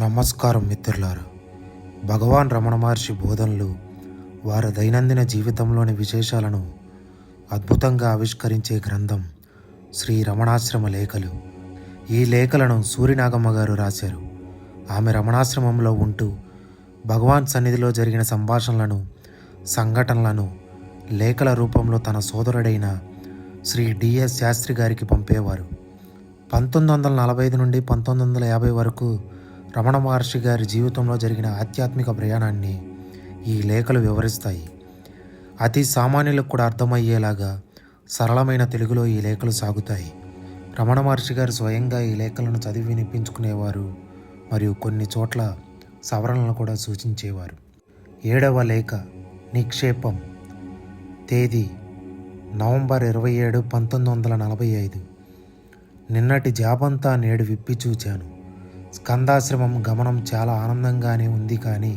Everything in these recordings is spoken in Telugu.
నమస్కారం మిత్రులారా. భగవాన్ రమణ మహర్షి బోధనలు వారి దైనందిన జీవితంలోని విశేషాలను అద్భుతంగా ఆవిష్కరించే గ్రంథం శ్రీ రమణాశ్రమ లేఖలు. ఈ లేఖలను సూరినాగమ్మ గారు రాశారు. ఆమె రమణాశ్రమంలో ఉంటూ భగవాన్ సన్నిధిలో జరిగిన సంభాషణలను, సంఘటనలను లేఖల రూపంలో తన సోదరుడైన శ్రీ డిఎస్ శాస్త్రి గారికి పంపేవారు. 1945 నుండి 1950 వరకు రమణ మహర్షి గారి జీవితంలో జరిగిన ఆధ్యాత్మిక ప్రయాణాన్ని ఈ లేఖలు వివరిస్తాయి. అతి సామాన్యులకు కూడా అర్థమయ్యేలాగా సరళమైన తెలుగులో ఈ లేఖలు సాగుతాయి. రమణ మహర్షి గారు స్వయంగా ఈ లేఖలను చదివి వినిపించుకునేవారు మరియు కొన్ని చోట్ల సవరణలను కూడా సూచించేవారు. 7వ లేఖ నిక్షేపం. తేదీ నవంబర్ 27, 1945. నిన్నటి జాబంతా నేడు విప్పి చూచాను. స్కందాశ్రమం గమనం చాలా ఆనందంగానే ఉంది, కానీ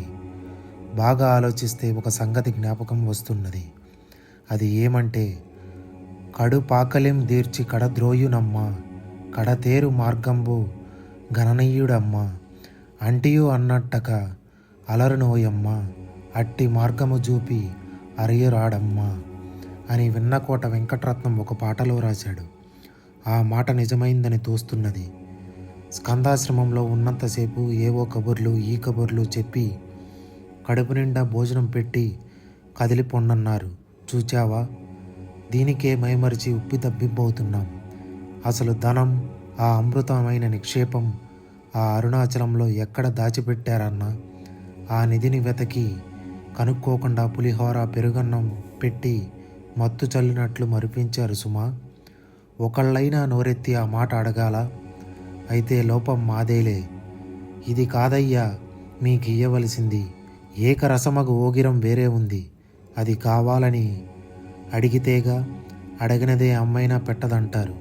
బాగా ఆలోచిస్తే ఒక సంగతి జ్ఞాపకం వస్తున్నది. అది ఏమంటే, కడు పాకలిం దీర్చి కడద్రోయునమ్మ, కడతేరు మార్గంబు గణనీయుడమ్మ, అంటియు అన్నట్టక అలరునోయమ్మ, అట్టి మార్గము చూపి అరియరాడమ్మ అని విన్నకోట వెంకటరత్నం ఒక పాటలో రాశాడు. ఆ మాట నిజమైందని తోస్తున్నది. స్కందాశ్రమంలో ఉన్నంతసేపు ఏవో కబుర్లు, ఈ కబుర్లు చెప్పి కడుపు నిండా భోజనం పెట్టి కదిలిపోండన్నారు. చూచావా, దీనికే మైమరిచి ఉప్పి తబ్బిబ్బవుతున్నాం. అసలు ధనం, ఆ అమృతమైన నిక్షేపం ఆ అరుణాచలంలో ఎక్కడ దాచిపెట్టారన్నా? ఆ నిధిని వెతకి కనుక్కోకుండా పులిహోర, పెరుగన్నం పెట్టి మత్తు చల్లినట్లు మరిపించారు సుమా. ఒకళ్ళైనా నోరెత్తి ఆ మాట అడగాల? అయితే లోపం మాదేలే. ఇది కాదయ్యా మీకియ్యవలసింది. ఏకరసమగు ఓగిరం వేరే ఉంది. అది కావాలని అడిగితేగా, అడిగినదే అమ్మైనా పెట్టదంటారు.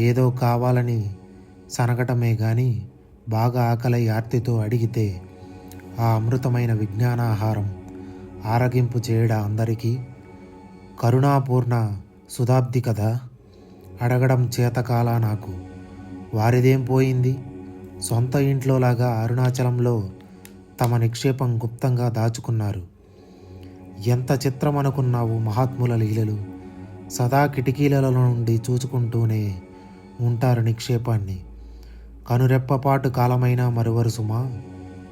ఏదో కావాలని సనగటమే గాని బాగా ఆకలి ఆర్తితో అడిగితే ఆ అమృతమైన విజ్ఞానాహారం ఆరగింపు చేయడా అందరికీ? కరుణాపూర్ణ సుధాబ్ది కదా, అడగడం చేతకాలా నాకు. వారిదేం పోయింది? సొంత ఇంట్లోలాగా అరుణాచలంలో తమ నిక్షేపం గుప్తంగా దాచుకున్నారు. ఎంత చిత్రం అనుకున్నావు మహాత్ముల లీలలు. సదా కిటికీలలో నుండి చూచుకుంటూనే ఉంటారు నిక్షేపాన్ని. కనురెప్పపాటు కాలమైనా మరువరు సుమా.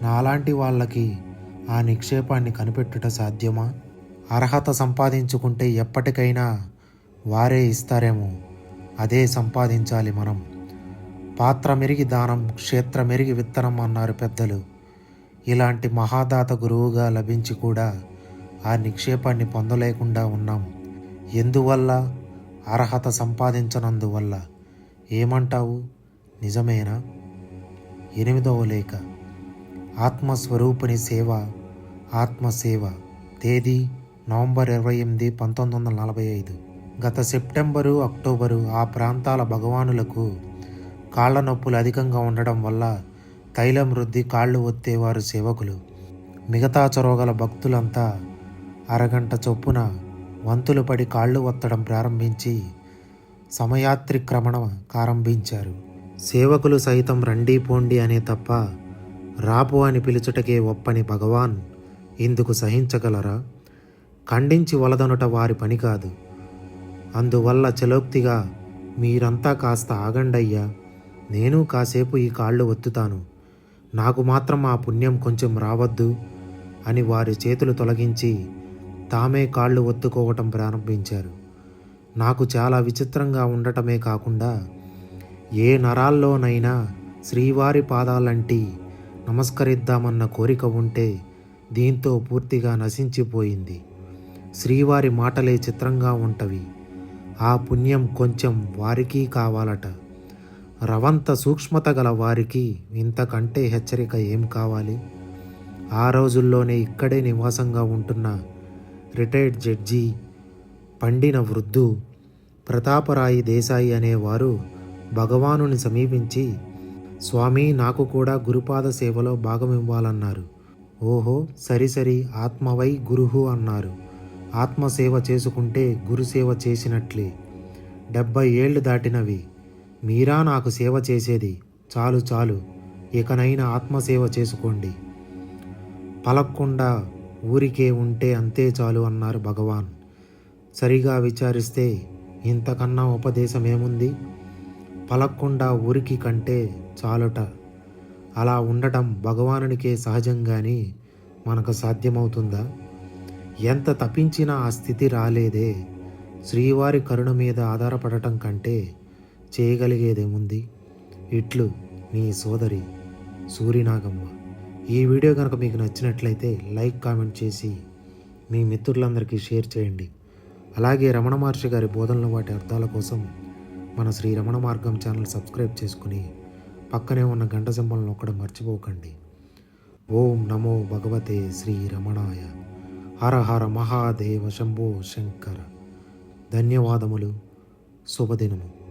నాలాంటి వాళ్ళకి ఆ నిక్షేపాన్ని కనిపెట్టుట సాధ్యమా? అర్హత సంపాదించుకుంటే ఎప్పటికైనా వారే ఇస్తారేమో. అదే సంపాదించాలి మనం. పాత్ర మెరిగి దానం, క్షేత్ర మెరిగి విత్తనం అన్నారు పెద్దలు. ఇలాంటి మహాదాత గురువుగా లభించి కూడా ఆ నిక్షేపాన్ని పొందలేకుండా ఉన్నాం. ఎందువల్ల? అర్హత సంపాదించనందువల్ల. ఏమంటావు? నిజమేనా? 8వ లేఖ. ఆత్మస్వరూపుని సేవ, ఆత్మసేవ. తేదీ నవంబర్ 28, 1945. గత సెప్టెంబరు, అక్టోబరు ఆ ప్రాంతాల భగవానులకు కాళ్ల నొప్పులు అధికంగా ఉండడం వల్ల తైలం రుద్ది కాళ్ళు ఒత్తేవారు సేవకులు. మిగతా చొరవగల భక్తులంతా అరగంట చొప్పున వంతులు పడి కాళ్ళు ఒత్తడం ప్రారంభించి సమయాత్రిక్రమణ ప్రారంభించారు. సేవకులు సైతం రండి పోండి అనే తప్ప రాపు అని పిలుచుటకే ఒప్పని భగవాన్ ఇందుకు సహించగలరా? ఖండించి వలదనుట వారి పని కాదు. అందువల్ల చలోక్తిగా, మీరంతా కాస్త ఆగండయ్యా, నేను కాసేపు ఈ కాళ్ళు ఒత్తుతాను, నాకు మాత్రం ఆ పుణ్యం కొంచెం రావద్దు అని వారి చేతులు తొలగించి తామే కాళ్ళు ఒత్తుకోవటం ప్రారంభించారు. నాకు చాలా విచిత్రంగా ఉండటమే కాకుండా ఏ నరాల్లోనైనా శ్రీవారి పాదాలంటి నమస్కరిద్దామన్న కోరిక ఉంటే దీంతో పూర్తిగా నశించిపోయింది. శ్రీవారి మాటలే చిత్రంగా ఉంటవి. ఆ పుణ్యం కొంచెం వారికి కావాలట. రవంత సూక్ష్మత గల వారికి ఇంతకంటే హెచ్చరిక ఏం కావాలి? ఆ రోజుల్లోనే ఇక్కడే నివాసంగా ఉంటున్న రిటైర్డ్ జడ్జి, పండిన వృద్ధు ప్రతాపరాయి దేశాయి అనేవారు భగవానుని సమీపించి, స్వామి, నాకు కూడా గురుపాద సేవలో భాగమివ్వాలన్నారు. ఓహో, సరిసరి, ఆత్మవై గురుహు అన్నారు. ఆత్మసేవ చేసుకుంటే గురుసేవ చేసినట్లే. 70 ఏళ్ళు దాటినవి. మీరా నాకు సేవ చేసేది? చాలు చాలు, ఇకనైనా ఆత్మసేవ చేసుకోండి. పలక్కుండా ఊరికే ఉంటే అంతే చాలు అన్నారు భగవాన్. సరిగా విచారిస్తే ఇంతకన్నా ఉపదేశం ఏముంది? పలక్కుండా ఊరికి కంటే చాలుట. అలా ఉండటం భగవానునికే సహజంగాని మనకు సాధ్యమవుతుందా? ఎంత తపించినా ఆ స్థితి రాలేదే. శ్రీవారి కరుణ మీద ఆధారపడటం కంటే చేయగలిగేదేముంది? ఇట్లు మీ సోదరి సూరినాగమ్మ. ఈ వీడియో కనుక మీకు నచ్చినట్లయితే లైక్ కామెంట్ చేసి మీ మిత్రులందరికీ షేర్ చేయండి. అలాగే రమణ మహర్షి గారి బోధనలు వాటి అర్థాల కోసం మన శ్రీ రమణ మార్గం ఛానల్ సబ్స్క్రైబ్ చేసుకుని పక్కనే ఉన్న గంట సింబల్ నొక్కడం మర్చిపోకండి. ఓం నమో భగవతే శ్రీ రమణాయ. హర హర మహాదేవ శంభో శంకర. ధన్యవాదములు. శుభదినము.